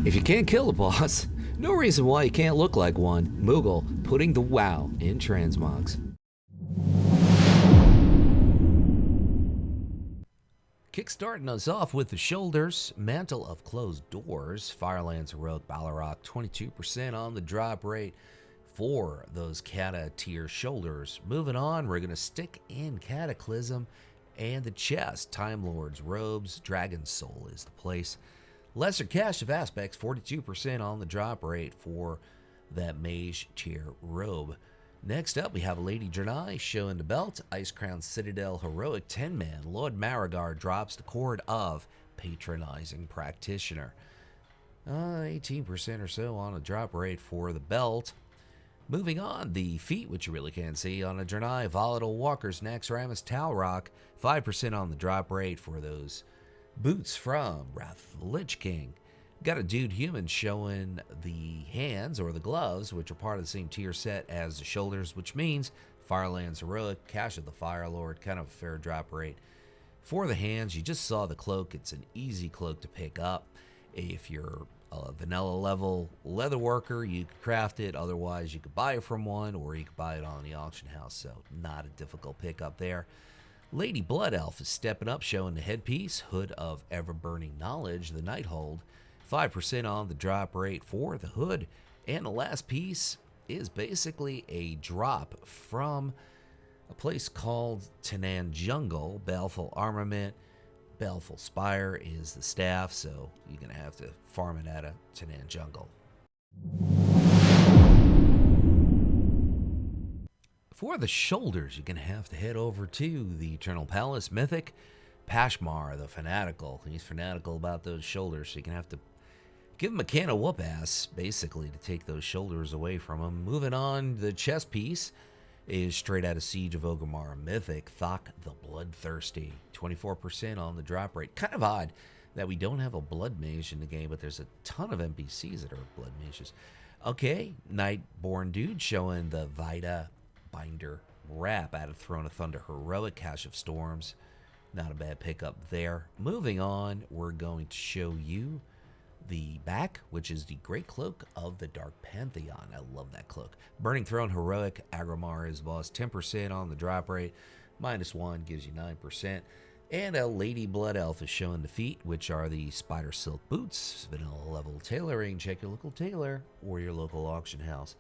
If you can't kill a boss, no reason why you can't look like one. Moogle putting the wow in Transmogs. Kickstarting us off with the shoulders, Mantle of Closed Doors, Firelands Heroic Balrog, 22% on the drop rate for those Cata tier shoulders. Moving on, we're going to stick in Cataclysm and the chest. Time Lord's Robes, Dragon Soul is the place. Lesser Cache of Aspects, 42% on the drop rate for that Mage tier robe. Next up, we have Lady Draenor showing the belt. Ice Crown Citadel Heroic 10-man. Lord Marigar drops the chord of Patronizing Practitioner. 18% or so on a drop rate for the belt. Moving on, the feet, which you really can't see on a Draenor. Volatile Walkers, Naxxramas Talrock. 5% on the drop rate for those boots from Wrath of the Lich King. Got a dude human showing the hands or the gloves, which are part of the same tier set as the shoulders, which means Firelands Heroic, Cache of the Fire Lord, kind of a fair drop rate. For the hands, you just saw the cloak. It's an easy cloak to pick up. If you're a vanilla level leather worker, you could craft it. Otherwise, you could buy it from one, or you could buy it on the auction house, so not a difficult pickup there. Lady Blood Elf is stepping up, showing the headpiece, Hood of Ever-Burning Knowledge, the Nighthold. 5% on the drop rate for the hood. And the last piece is basically a drop from a place called Tanan Jungle. Baleful Armament. Baleful Spire is the staff, so you're going to have to farm it out of Tanan Jungle. For the shoulders, you're going to have to head over to the Eternal Palace Mythic. Pashmar, the Fanatical. He's fanatical about those shoulders, so you're going to have to give him a can of whoop ass, basically, to take those shoulders away from him. Moving on, the chest piece is straight out of Siege of Orgrimmar Mythic. Thok the Bloodthirsty, 24% on the drop rate. Kind of odd that we don't have a Blood Mage in the game, but there's a ton of NPCs that are Blood Mages. Okay, Nightborn Dude showing the Vita Binder Wrap out of Throne of Thunder Heroic, Cache of Storms. Not a bad pickup there. Moving on, we're going to show you the back, which is the Great Cloak of the Dark Pantheon. I love that cloak. Burning Throne Heroic, Agrimar is boss, 10% on the drop rate. -1 gives you 9%. And a Lady Blood Elf is showing the feet, which are the Spider Silk Boots. Vanilla level tailoring. Check your local tailor or your local auction house.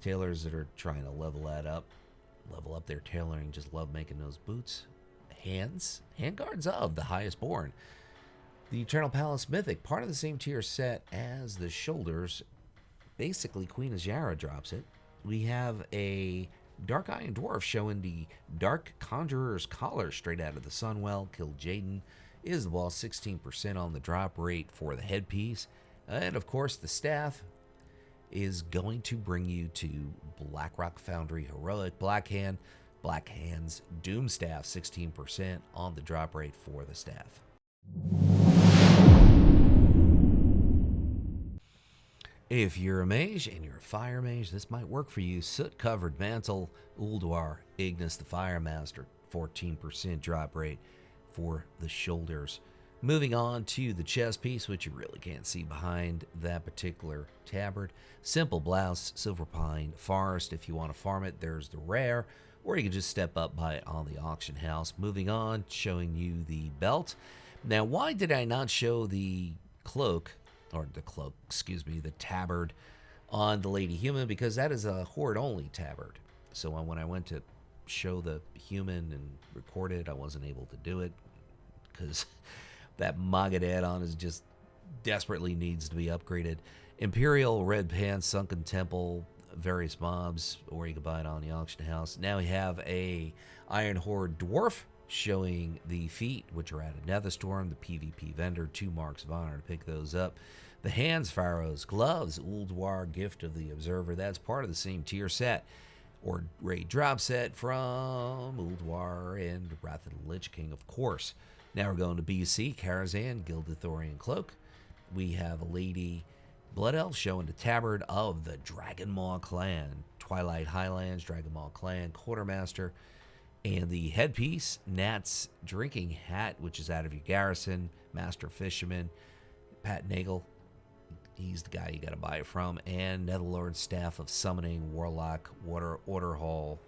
Tailors that are trying to level up their tailoring, just love making those boots. Handguards of the Highest Born. The Eternal Palace Mythic, part of the same tier set as the shoulders. Basically, Queen Azshara drops it. We have a Dark Iron Dwarf showing the Dark Conjurer's Collar straight out of the Sunwell. Kill Jaden is the boss, 16% on the drop rate for the headpiece. And of course, the staff is going to bring you to Blackrock Foundry Heroic Black Hand's Doom Staff, 16% on the drop rate for the staff. If you're a mage and you're a fire mage, this might work for you. Soot-covered mantle, Ulduar, Ignis the Fire Master, 14% drop rate for the shoulders. Moving on to the chest piece, which you really can't see behind that particular tabard. Simple Blouse, Silver Pine Forest. If you want to farm it, there's the rare, or you can just step up, buy it on the auction house. Moving on, showing you the belt. Now, why did I not show the cloak, the tabard on the Lady Human? Because that is a horde-only tabard. So when I went to show the human and record it, I wasn't able to do it because that Magged add-on is just desperately needs to be upgraded. Imperial Red Pants, Sunken Temple, various mobs, or you can buy it on the auction house. Now we have a Iron Horde Dwarf showing the feet, which are out of Netherstorm, the PvP vendor, 2 marks of honor to pick those up. The hands, Pharaoh's gloves, Ulduar, Gift of the Observer. That's part of the same tier set or raid drop set from Ulduar and Wrath of the Lich King, of course. Now we're going to BC, Karazhan, Gildathorian Cloak. We have a Lady Blood Elf showing the tabard of the Dragonmaw clan, Twilight Highlands, Dragonmaw clan, Quartermaster. And the headpiece, Nat's Drinking Hat, which is out of your garrison, Master Fisherman, Pat Nagel, He's the guy you got to buy it from. And Netherlord Staff of Summoning, Warlock, Order Hall.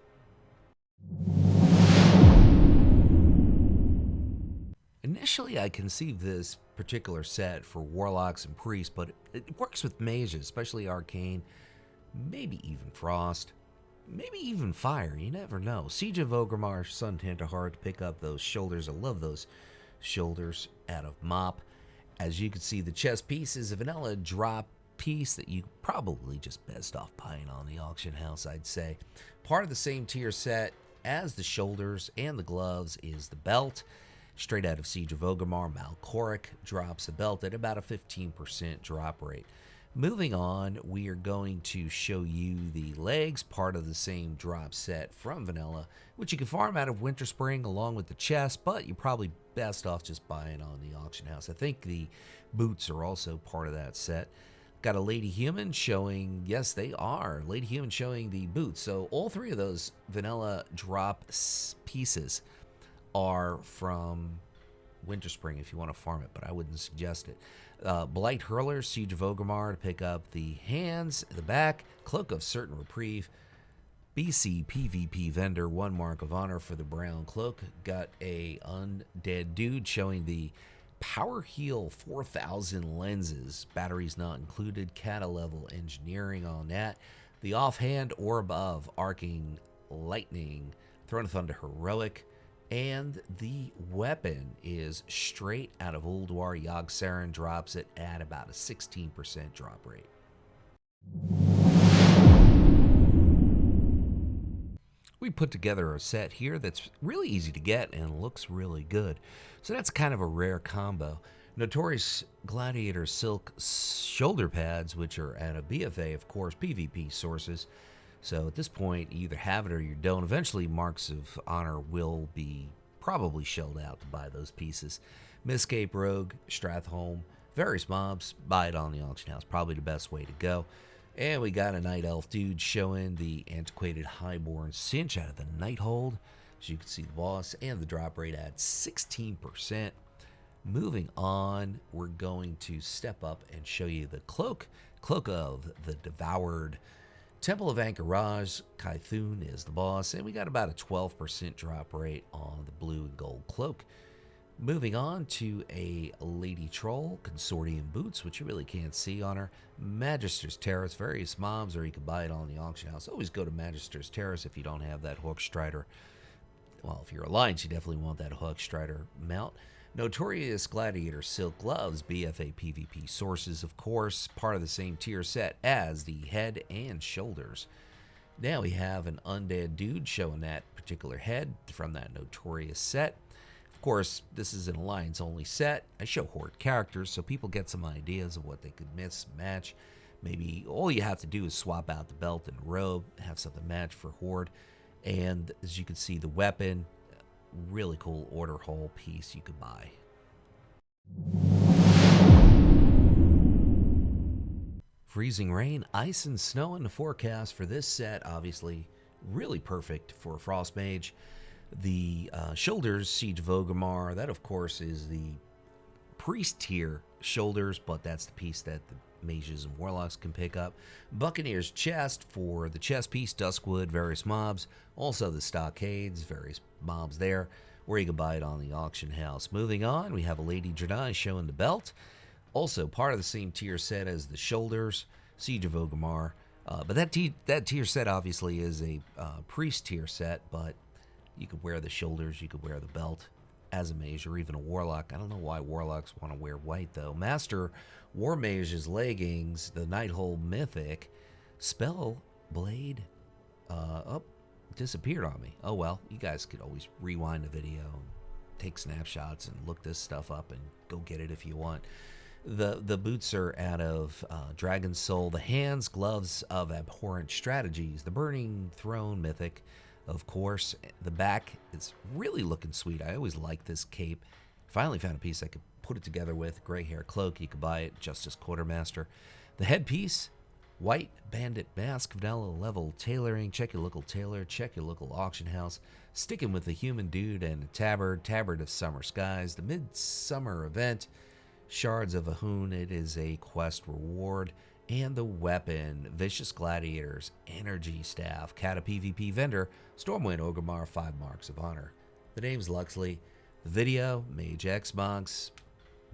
Initially, I conceived this particular set for Warlocks and Priests, but it works with Mages, especially Arcane, maybe even Frost, maybe even Fire, you never know. Siege of Orgrimmar, Suntan hard to pick up those shoulders. I love those shoulders out of Mop. As you can see, the chest piece is a vanilla drop piece that you probably just best off buying on the auction house, I'd say. Part of the same tier set as the shoulders and the gloves is the belt. Straight out of Siege of Orgrimmar, Malkoric drops the belt at about a 15% drop rate. Moving on, we are going to show you the legs, part of the same drop set from Vanilla, which you can farm out of Winterspring along with the chest, but you're probably best off just buying on the auction house. I think the boots are also part of that set. Got a Lady Human showing, yes, they are. Lady Human showing the boots. So all three of those Vanilla drop pieces are from Winterspring if you want to farm it, but I wouldn't suggest it. Blight Hurler, Siege of Orgrimmar to pick up the hands, the back, Cloak of Certain Reprieve, BC PvP Vendor, 1 Mark of Honor for the brown cloak. Got a Undead Dude showing the Power Heal 4000 lenses, batteries not included, Cata level engineering on that. The offhand Orb of Arcing Lightning, Throne of Thunder Heroic. And the weapon is straight out of Ulduar. Yogg-Saron drops it at about a 16% drop rate. We put together a set here that's really easy to get and looks really good. So that's kind of a rare combo. Notorious Gladiator Silk shoulder pads, which are at a BFA, of course, PvP sources. So at this point, you either have it or you don't. Eventually, Marks of Honor will be probably shelled out to buy those pieces. Mistcape Rogue, Stratholme, various mobs, buy it on the auction house. Probably the best way to go. And we got a Night Elf dude showing the antiquated Highborn cinch out of the Nighthold. As you can see, the boss and the drop rate at 16%. Moving on, we're going to step up and show you the cloak. Cloak of the Devoured. Temple of Anchorage, Kythun is the boss, and we got about a 12% drop rate on the blue and gold cloak. Moving on to a Lady Troll, Consortium boots, which you really can't see on her. Magister's Terrace, various mobs, or you can buy it on the auction house. Always go to Magister's Terrace if you don't have that Hookstrider. Well, if you're Alliance, you definitely want that Hookstrider mount. Notorious Gladiator Silk Gloves, BFA PvP sources, of course, part of the same tier set as the head and shoulders. Now we have an Undead Dude showing that particular head from that Notorious set. Of course, this is an Alliance-only set. I show Horde characters so people get some ideas of what they could miss, match. Maybe all you have to do is swap out the belt and robe, have something match for Horde. And as you can see, the weapon, really cool Order Hall piece you could buy. Freezing rain, ice, and snow in the forecast for this set. Obviously, really perfect for Frost Mage. The shoulders, Siege of Orgrimmar, that of course is the priest tier shoulders, but that's the piece that the mages and warlocks can pick up. Buccaneer's chest for the chest piece, Duskwood, various mobs. Also the stockades, various mobs there, where you can buy it on the auction house. Moving on, we have a Lady Draenor showing the belt. Also part of the same tier set as the shoulders, Siege of Orgrimmar. But that tier set obviously is a priest tier set, but you could wear the shoulders, you could wear the belt as a mage or even a warlock. I don't know why warlocks want to wear white though. Master War Mage's leggings, the Nighthold Mythic, Spell Blade, disappeared on me. Oh well, you guys could always rewind the video and take snapshots and look this stuff up and go get it if you want. The boots are out of Dragon Soul. The hands, Gloves of Abhorrent Strategies, the Burning Throne Mythic, of course. The back is really looking sweet. I always like this cape. Finally found a piece I could put it together with. Gray hair cloak, you could buy it. Justice Quartermaster. The headpiece, white bandit mask, vanilla level tailoring. Check your local tailor. Check your local auction house. Sticking with the human dude and a tabard of Summer Skies. The Midsummer event Shards of Ahun, it is a quest reward. And the weapon, Vicious Gladiators, Energy Staff, Cata PvP Vendor, Stormwind Orgrimmar, 5 Marks of Honor. The name's Luxeley. The video, Mage Xmogs.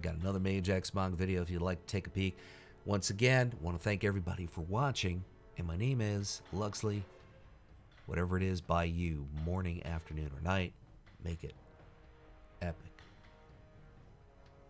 Got another Mage Xmog video if you'd like to take a peek. Once again, want to thank everybody for watching. And my name is Luxeley. Whatever it is by you, morning, afternoon, or night, make it epic.